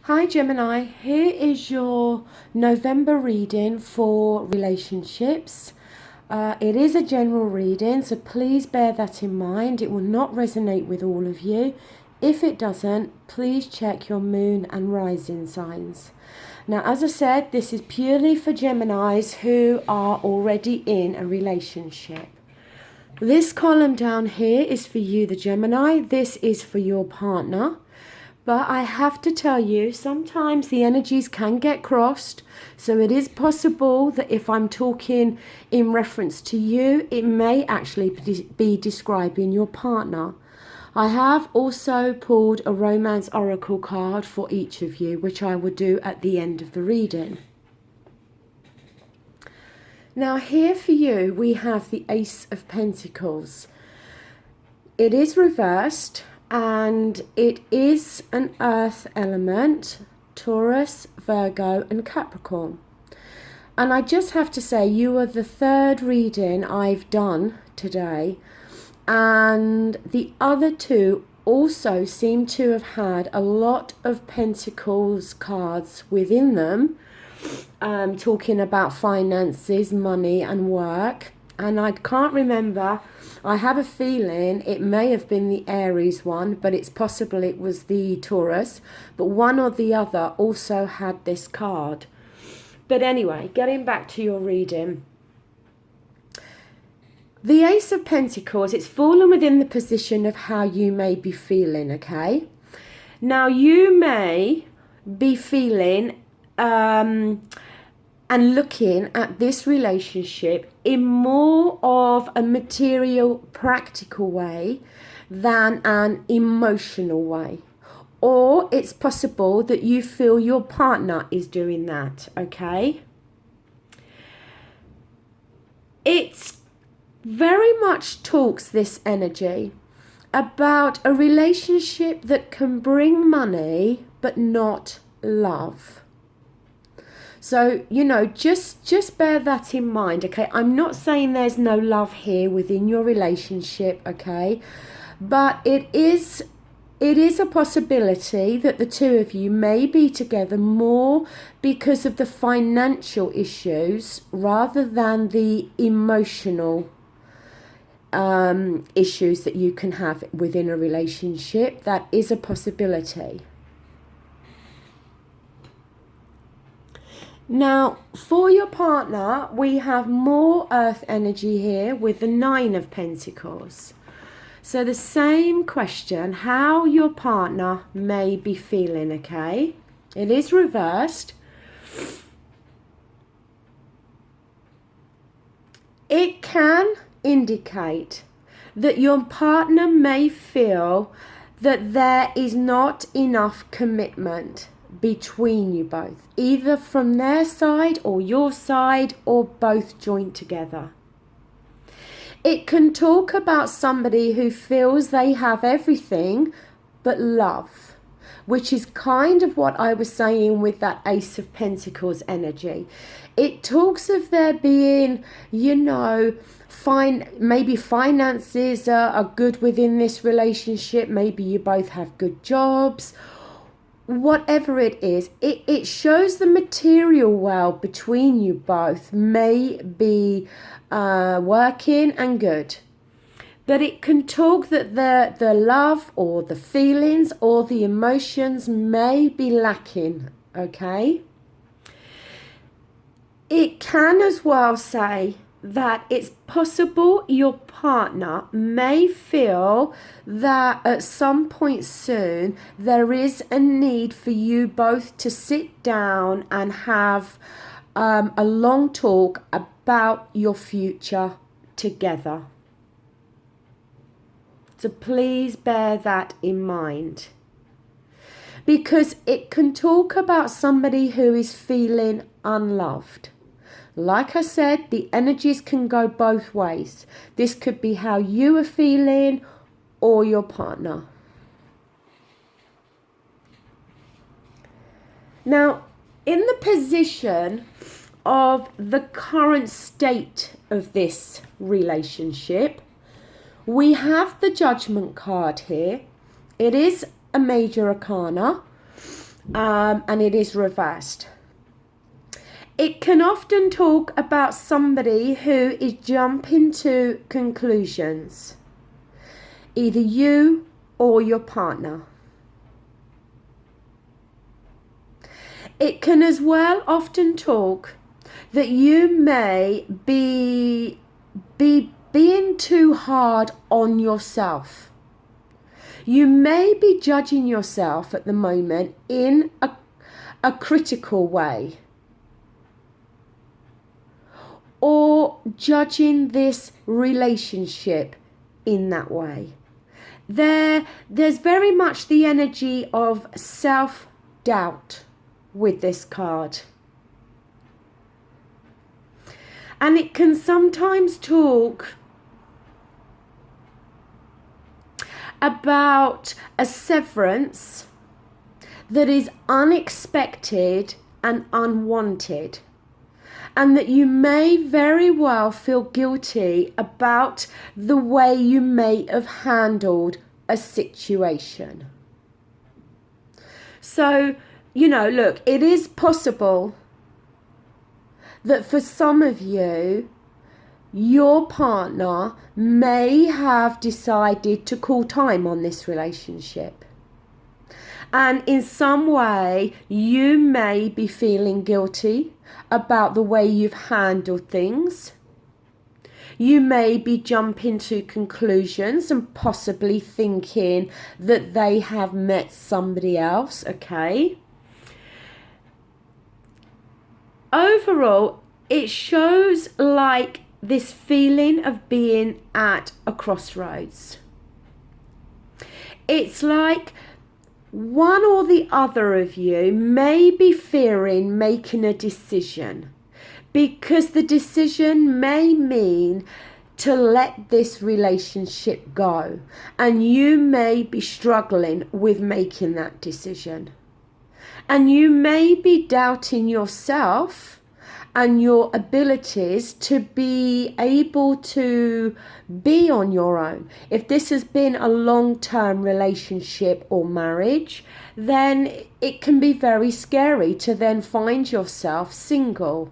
Hi Gemini, here is your November reading for relationships. It is a general reading, so please bear that in mind. It will not resonate with all of you. If it doesn't, please check your moon and rising signs. Now, as I said, this is purely for Geminis who are already in a relationship. This column down here is for you, the Gemini. This is for your partner. But I have to tell you, sometimes the energies can get crossed. So it is possible that if I'm talking in reference to you, it may actually be describing your partner. I have also pulled a romance oracle card for each of you, which I will do at the end of the reading. Now here for you, we have the Ace of Pentacles. It is reversed. And it is an earth element, Taurus, Virgo and Capricorn. And I just have to say, you are the third reading I've done today. And the other two also seem to have had a lot of Pentacles cards within them, talking about finances, money and work. And I can't remember, I have a feeling it may have been the Aries one, but it's possible it was the Taurus. But one or the other also had this card. But anyway, getting back to your reading. The Ace of Pentacles, it's fallen within the position of how you may be feeling, okay? Now, you may be feeling and looking at this relationship in more of a material, practical way than an emotional way. Or it's possible that you feel your partner is doing that, okay? It's very much talks, this energy, about a relationship that can bring money but not love. So, just bear that in mind, okay? I'm not saying there's no love here within your relationship, okay? But it is a possibility that the two of you may be together more because of the financial issues rather than the emotional issues that you can have within a relationship. That is a possibility. Now, for your partner, we have more earth energy here with the Nine of Pentacles. So the same question, how your partner may be feeling, okay? It is reversed. It can indicate that your partner may feel that there is not enough commitment between you both, either from their side or your side, or both joined together. It can talk about somebody who feels they have everything but love, which is kind of what I was saying with that Ace of Pentacles energy. It talks of there being, maybe finances are good within this relationship. Maybe you both have good jobs. Whatever it is, it shows the material world between you both may be working and good. But it can talk that the love or the feelings or the emotions may be lacking, okay? It can as well say that it's possible your partner may feel that at some point soon there is a need for you both to sit down and have a long talk about your future together. So please bear that in mind, because it can talk about somebody who is feeling unloved. Like I said, the energies can go both ways. This could be how you are feeling or your partner. Now, in the position of the current state of this relationship, we have the Judgment card here. It is a major arcana. and it is reversed. It can often talk about somebody who is jumping to conclusions, either you or your partner. It can as well often talk that you may be being too hard on yourself. You may be judging yourself at the moment in a critical way, or judging this relationship in that way. There's very much the energy of self-doubt with this card. And it can sometimes talk about a severance that is unexpected and unwanted, and that you may very well feel guilty about the way you may have handled a situation. So, look, it is possible that for some of you, your partner may have decided to call time on this relationship. And in some way, you may be feeling guilty about the way you've handled things. You may be jumping to conclusions and possibly thinking that they have met somebody else, okay? Overall, it shows like this feeling of being at a crossroads. It's like one or the other of you may be fearing making a decision, because the decision may mean to let this relationship go, and you may be struggling with making that decision. And you may be doubting yourself and your abilities to be able to be on your own. If this has been a long-term relationship or marriage, then it can be very scary to then find yourself single.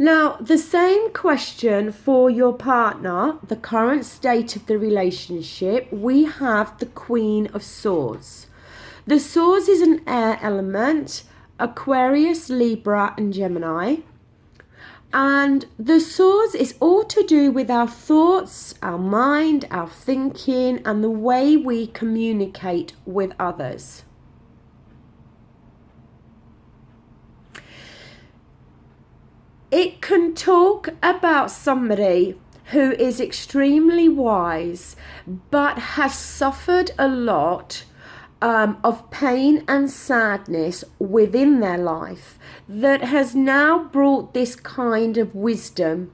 Now, the same question for your partner, the current state of the relationship, we have the Queen of Swords. The Swords is an air element, Aquarius, Libra and Gemini. And the Swords is all to do with our thoughts, our mind, our thinking, and the way we communicate with others. It can talk about somebody who is extremely wise but has suffered a lot of pain and sadness within their life that has now brought this kind of wisdom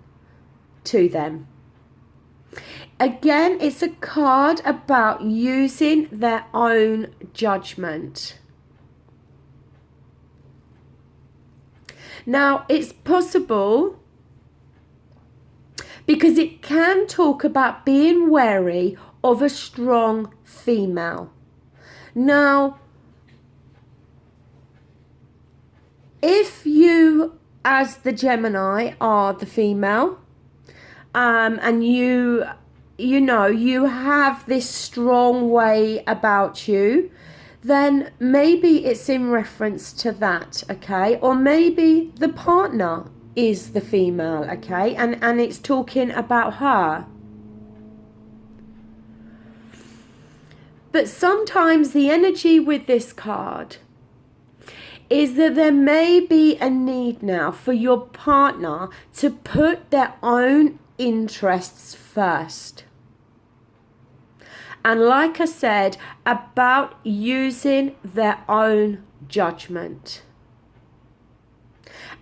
to them. Again, it's a card about using their own judgment. Now, it's possible because it can talk about being wary of a strong female. Now, if you, as the Gemini, are the female, and you have this strong way about you, then maybe it's in reference to that, okay? Or maybe the partner is the female, okay? And it's talking about her. But sometimes the energy with this card is that there may be a need now for your partner to put their own interests first. And like I said, about using their own judgment.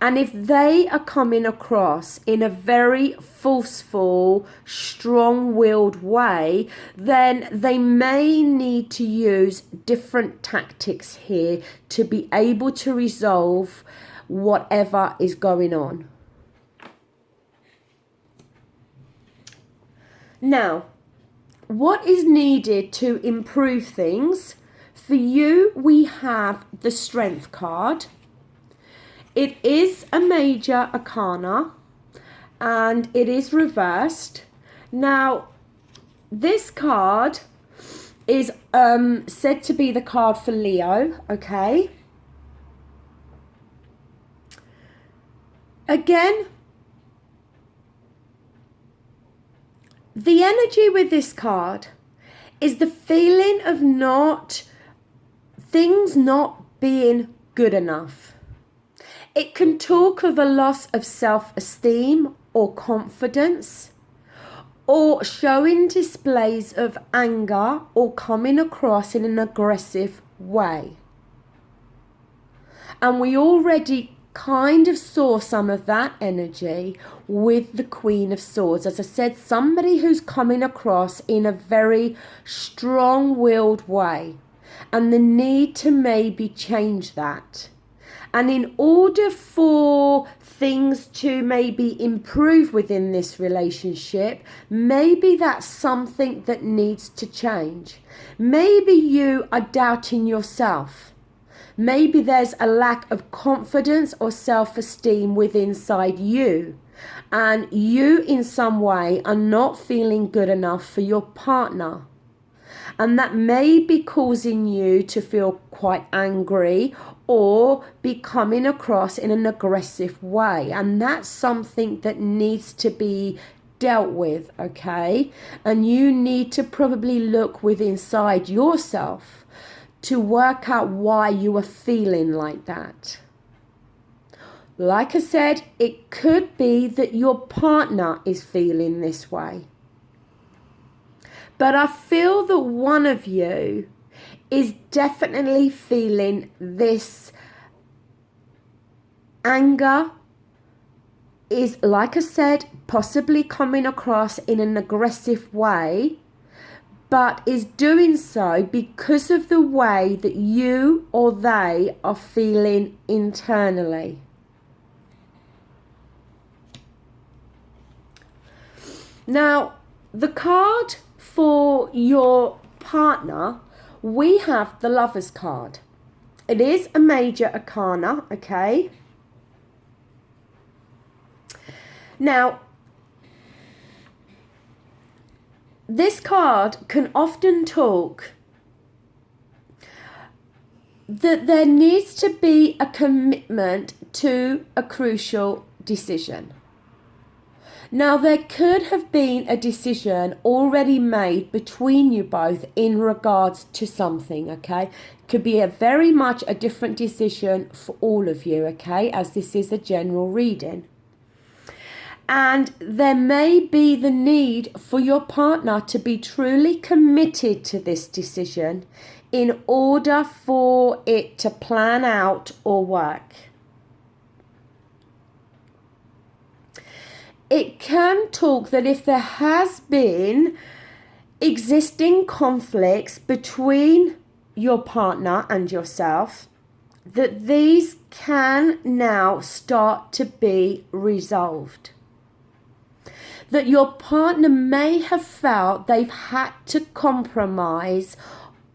And if they are coming across in a very forceful, strong-willed way, then they may need to use different tactics here to be able to resolve whatever is going on. Now, what is needed to improve things? For you, we have the Strength card. It is a major arcana and it is reversed. Now, this card is said to be the card for Leo, okay? Again, the energy with this card is the feeling of things not being good enough. It can talk of a loss of self-esteem or confidence, or showing displays of anger or coming across in an aggressive way. And we already kind of saw some of that energy with the Queen of Swords. As I said, somebody who's coming across in a very strong-willed way, and the need to maybe change that. And in order for things to maybe improve within this relationship, maybe that's something that needs to change. Maybe you are doubting yourself. Maybe there's a lack of confidence or self-esteem within inside you. And you in some way are not feeling good enough for your partner. And that may be causing you to feel quite angry or be coming across in an aggressive way. And that's something that needs to be dealt with, okay? And you need to probably look within inside yourself to work out why you are feeling like that. Like I said, it could be that your partner is feeling this way. But I feel that one of you is definitely feeling this anger, is, like I said, possibly coming across in an aggressive way, but is doing so because of the way that you or they are feeling internally. Now, the card for your partner, we have the Lover's card. It is a major arcana, okay? Now, this card can often talk that there needs to be a commitment to a crucial decision. Now, there could have been a decision already made between you both in regards to something, okay? Could be very much a different decision for all of you, okay? As this is a general reading. And there may be the need for your partner to be truly committed to this decision in order for it to plan out or work. It can talk that if there has been existing conflicts between your partner and yourself, that these can now start to be resolved. That your partner may have felt they've had to compromise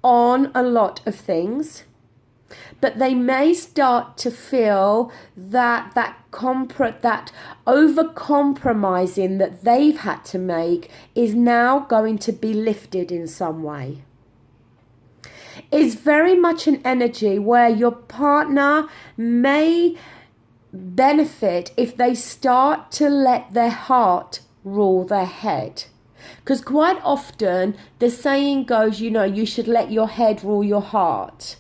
on a lot of things, but they may start to feel that over-compromising that they've had to make is now going to be lifted in some way. It's very much an energy where your partner may benefit if they start to let their heart rule their head. Because quite often the saying goes, you should let your head rule your heart.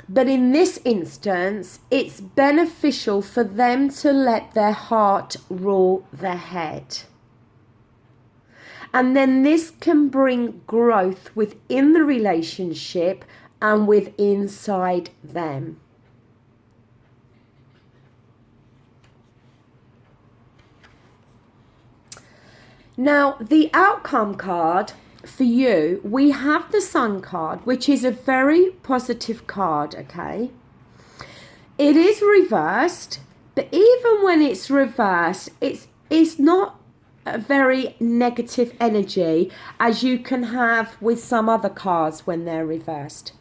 But in this instance, it's beneficial for them to let their heart rule their head. And then this can bring growth within the relationship and with inside them. Now, the outcome card for you, we have the Sun card, which is a very positive card, okay? It is reversed, but even when it's reversed, it's not a very negative energy, as you can have with some other cards when they're reversed.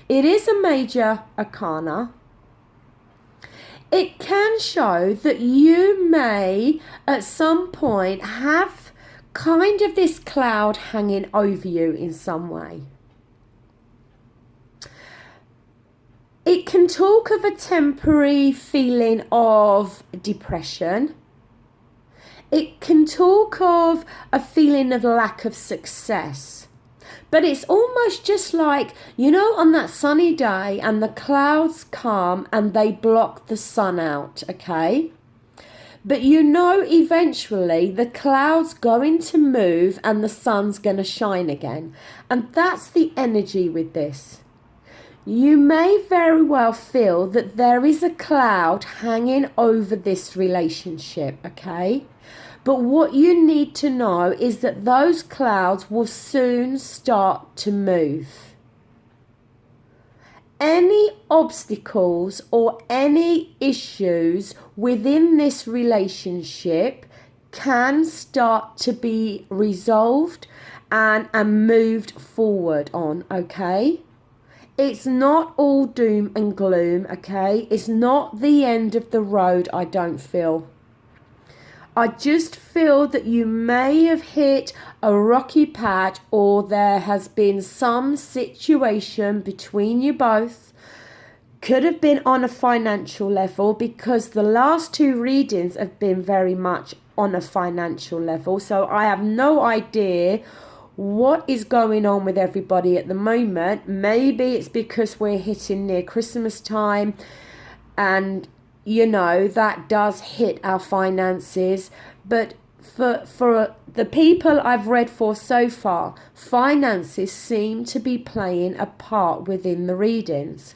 It is a major arcana. It can show that you may at some point have kind of this cloud hanging over you in some way. It can talk of a temporary feeling of depression. It can talk of a feeling of lack of success. But it's almost just like, on that sunny day and the clouds come and they block the sun out, okay? But eventually the cloud's going to move and the sun's going to shine again. And that's the energy with this. You may very well feel that there is a cloud hanging over this relationship, okay? But what you need to know is that those clouds will soon start to move. Any obstacles or any issues within this relationship can start to be resolved and moved forward on, okay? It's not all doom and gloom, okay? It's not the end of the road, I don't feel. I just feel that you may have hit a rocky patch, or there has been some situation between you both. Could have been on a financial level, because the last two readings have been very much on a financial level. So I have no idea what is going on with everybody at the moment. Maybe it's because we're hitting near Christmas time and that does hit our finances. But for the people I've read for so far, finances seem to be playing a part within the readings.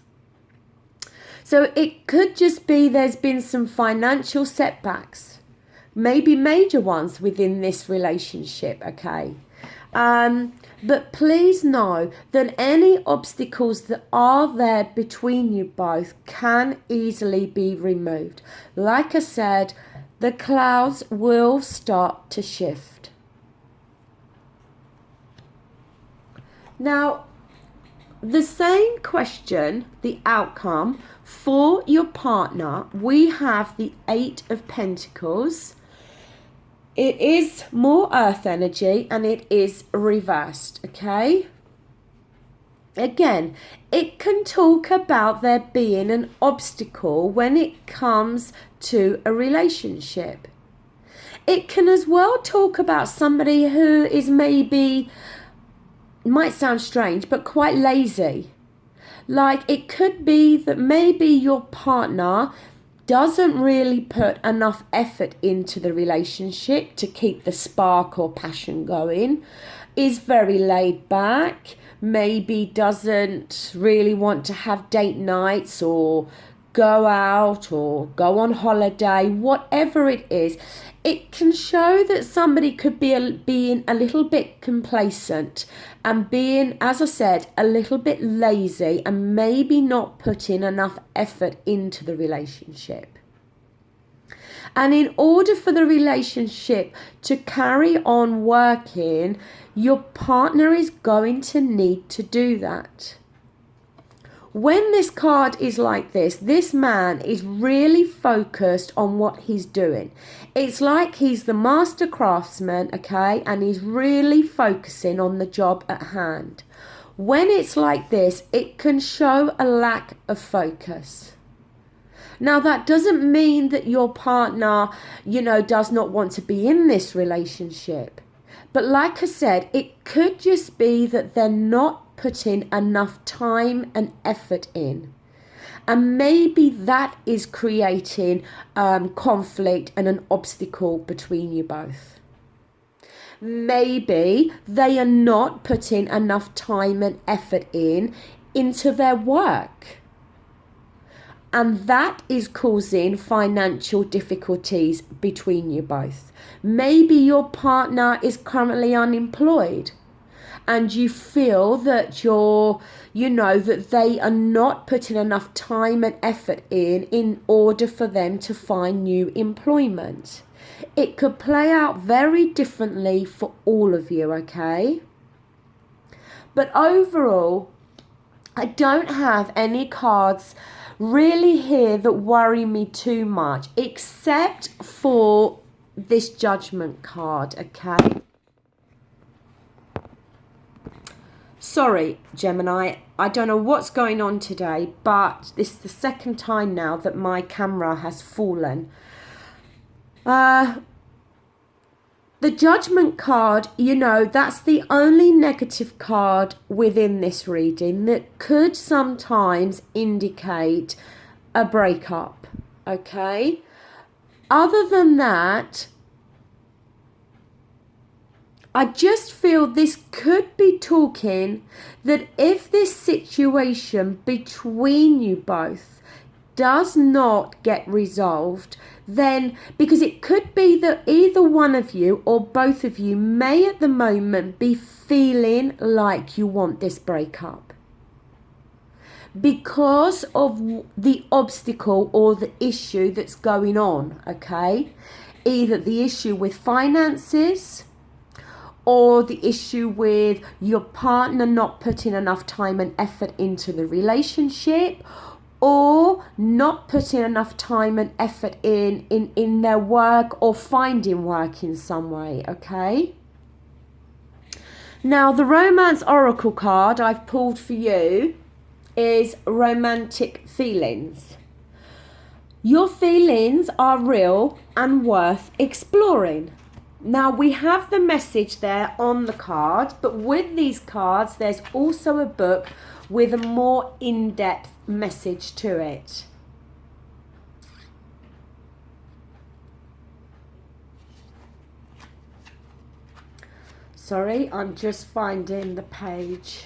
So it could just be there's been some financial setbacks, maybe major ones within this relationship, okay? But please know that any obstacles that are there between you both can easily be removed. Like I said, the clouds will start to shift. Now, the same question, the outcome for your partner, we have the Eight of Pentacles. It is more earth energy and it is reversed, okay? Again, it can talk about there being an obstacle when it comes to a relationship. It can as well talk about somebody who is maybe, might sound strange, but quite lazy. Like it could be that maybe your partner doesn't really put enough effort into the relationship to keep the spark or passion going, is very laid back, maybe doesn't really want to have date nights or go out or go on holiday, whatever it is. It can show that somebody could be being a little bit complacent and being, as I said, a little bit lazy and maybe not putting enough effort into the relationship. And in order for the relationship to carry on working, your partner is going to need to do that. When this card is like this man is really focused on what he's doing. It's like he's the master craftsman, okay, and he's really focusing on the job at hand. When it's like this, it can show a lack of focus. Now, that doesn't mean that your partner, does not want to be in this relationship. But like I said, it could just be that they're not putting enough time and effort in. And maybe that is creating conflict and an obstacle between you both. Maybe they are not putting enough time and effort into their work. And that is causing financial difficulties between you both. Maybe your partner is currently unemployed and you feel that that they are not putting enough time and effort in order for them to find new employment. It could play out very differently for all of you, okay? But overall, I don't have any cards really here that worry me too much, except for this Judgment card, okay? Sorry, Gemini, I don't know what's going on today, but this is the second time now that my camera has fallen. The Judgment card, you know, that's the only negative card within this reading that could sometimes indicate a breakup, okay? Other than that, I just feel this could be talking that if this situation between you both does not get resolved, then, because it could be that either one of you or both of you may at the moment be feeling like you want this breakup because of the obstacle or the issue that's going on, okay? Either the issue with finances, or the issue with your partner not putting enough time and effort into the relationship, or not putting enough time and effort in their work or finding work in some way, okay? Now, the Romance Oracle card I've pulled for you is romantic feelings. Your feelings are real and worth exploring. Now, we have the message there on the card, but with these cards, there's also a book with a more in-depth message to it. Sorry, I'm just finding the page.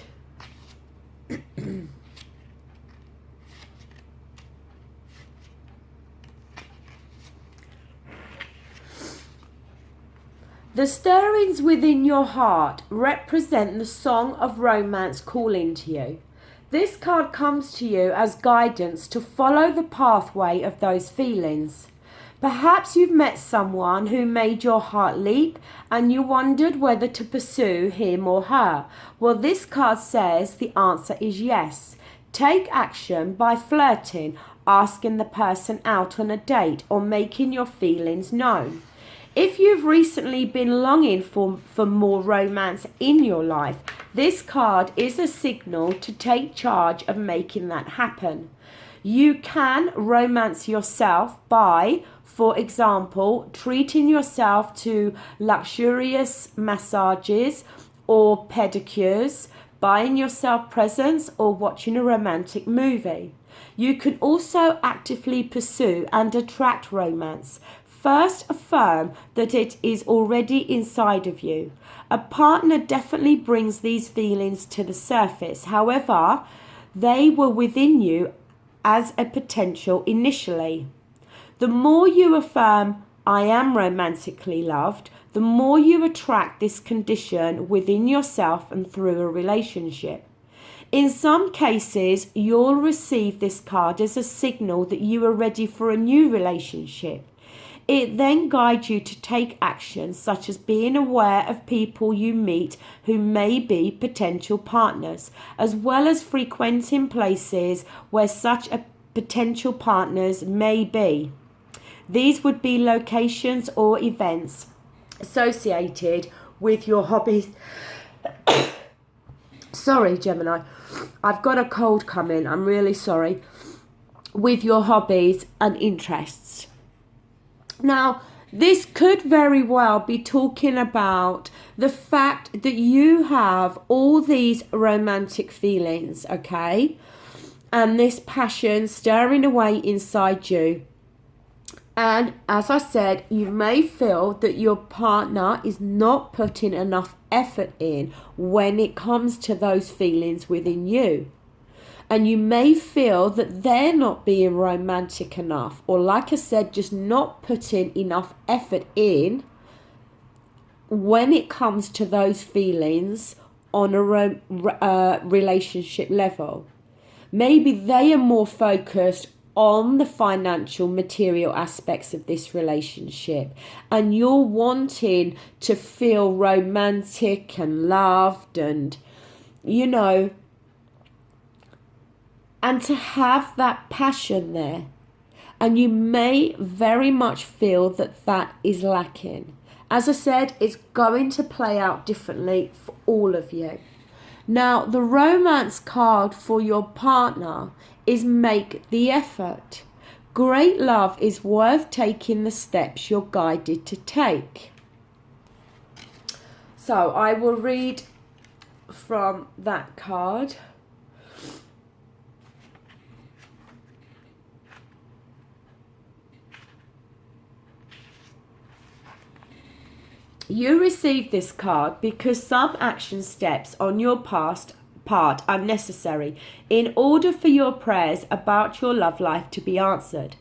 The stirrings within your heart represent the song of romance calling to you. This card comes to you as guidance to follow the pathway of those feelings. Perhaps you've met someone who made your heart leap and you wondered whether to pursue him or her. Well, this card says the answer is yes. Take action by flirting, asking the person out on a date, or making your feelings known. If you've recently been longing for more romance in your life, this card is a signal to take charge of making that happen. You can romance yourself by, for example, treating yourself to luxurious massages or pedicures, buying yourself presents, or watching a romantic movie. You can also actively pursue and attract romance. First, affirm that it is already inside of you. A partner definitely brings these feelings to the surface. However, they were within you as a potential initially. The more you affirm, I am romantically loved, the more you attract this condition within yourself and through a relationship. In some cases, you'll receive this card as a signal that you are ready for a new relationship. It then guides you to take action, such as being aware of people you meet who may be potential partners, as well as frequenting places where such a potential partners may be. These would be locations or events associated with your hobbies. Sorry, Gemini. I've got a cold coming. I'm really sorry. With your hobbies and interests. Now, this could very well be talking about the fact that you have all these romantic feelings, okay? And this passion stirring away inside you. And as I said, you may feel that your partner is not putting enough effort in when it comes to those feelings within you. And you may feel that they're not being romantic enough, or like I said, just not putting enough effort in when it comes to those feelings on a relationship level. Maybe they are more focused on the financial material aspects of this relationship, and you're wanting to feel romantic and loved and, you know, and to have that passion there. And you may very much feel that that is lacking. As I said, it's going to play out differently for all of you. Now, the romance card for your partner is make the effort. Great love is worth taking the steps you're guided to take. So I will read from that card. You received this card because some action steps on your part are necessary in order for your prayers about your love life to be answered.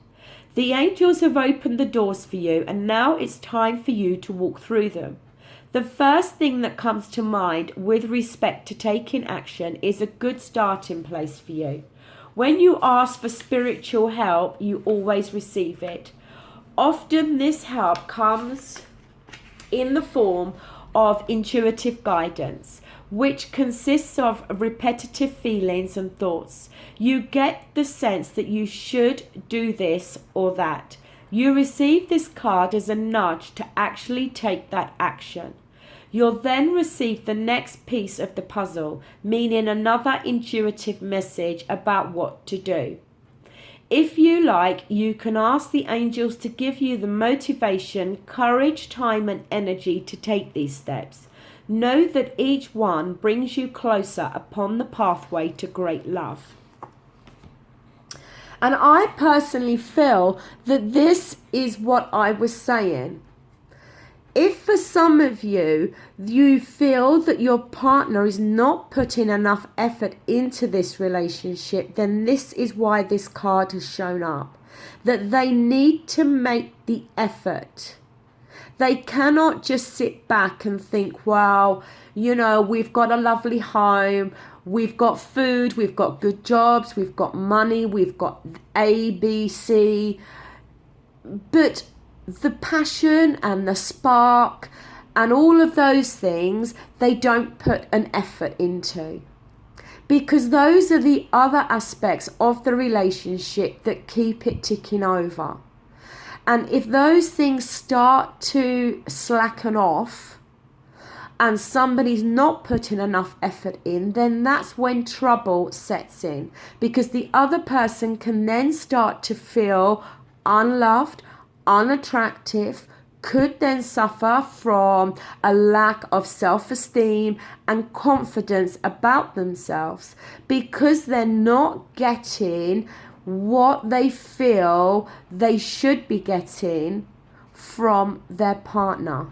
The angels have opened the doors for you, and now it's time for you to walk through them. The first thing that comes to mind with respect to taking action is a good starting place for you. When you ask for spiritual help, you always receive it. Often this help comes in the form of intuitive guidance, which consists of repetitive feelings and thoughts. You get the sense that you should do this or that. You receive this card as a nudge to actually take that action. You'll then receive the next piece of the puzzle, meaning another intuitive message about what to do. If you like, you can ask the angels to give you the motivation, courage, time, and energy to take these steps. Know that each one brings you closer upon the pathway to great love. And I personally feel that this is what I was saying. If for some of you, you feel that your partner is not putting enough effort into this relationship, then this is why this card has shown up. That they need to make the effort. They cannot just sit back and think, well, you know, we've got a lovely home, we've got food, we've got good jobs, we've got money, we've got A, B, C. But the passion and the spark and all of those things, they don't put an effort into. Because those are the other aspects of the relationship that keep it ticking over. And if those things start to slacken off and somebody's not putting enough effort in, then that's when trouble sets in. Because the other person can then start to feel unloved, unattractive, could then suffer from a lack of self-esteem and confidence about themselves because they're not getting what they feel they should be getting from their partner.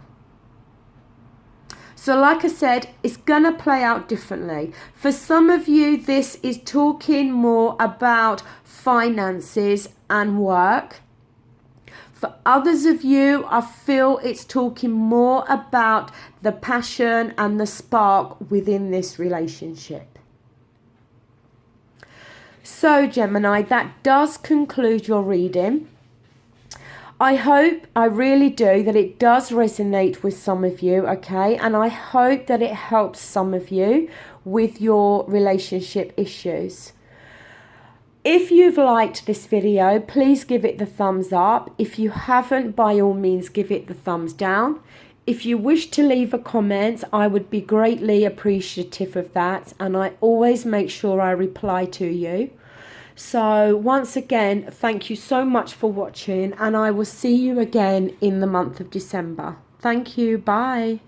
So like I said, it's going to play out differently. For some of you, this is talking more about finances and work. For others of you, I feel it's talking more about the passion and the spark within this relationship. So Gemini, that does conclude your reading. I hope, I really do, that it does resonate with some of you, okay? And I hope that it helps some of you with your relationship issues. If you've liked this video, please give it the thumbs up. If you haven't, by all means, give it the thumbs down. If you wish to leave a comment, I would be greatly appreciative of that. And I always make sure I reply to you. So once again, thank you so much for watching, and I will see you again in the month of December. Thank you. Bye.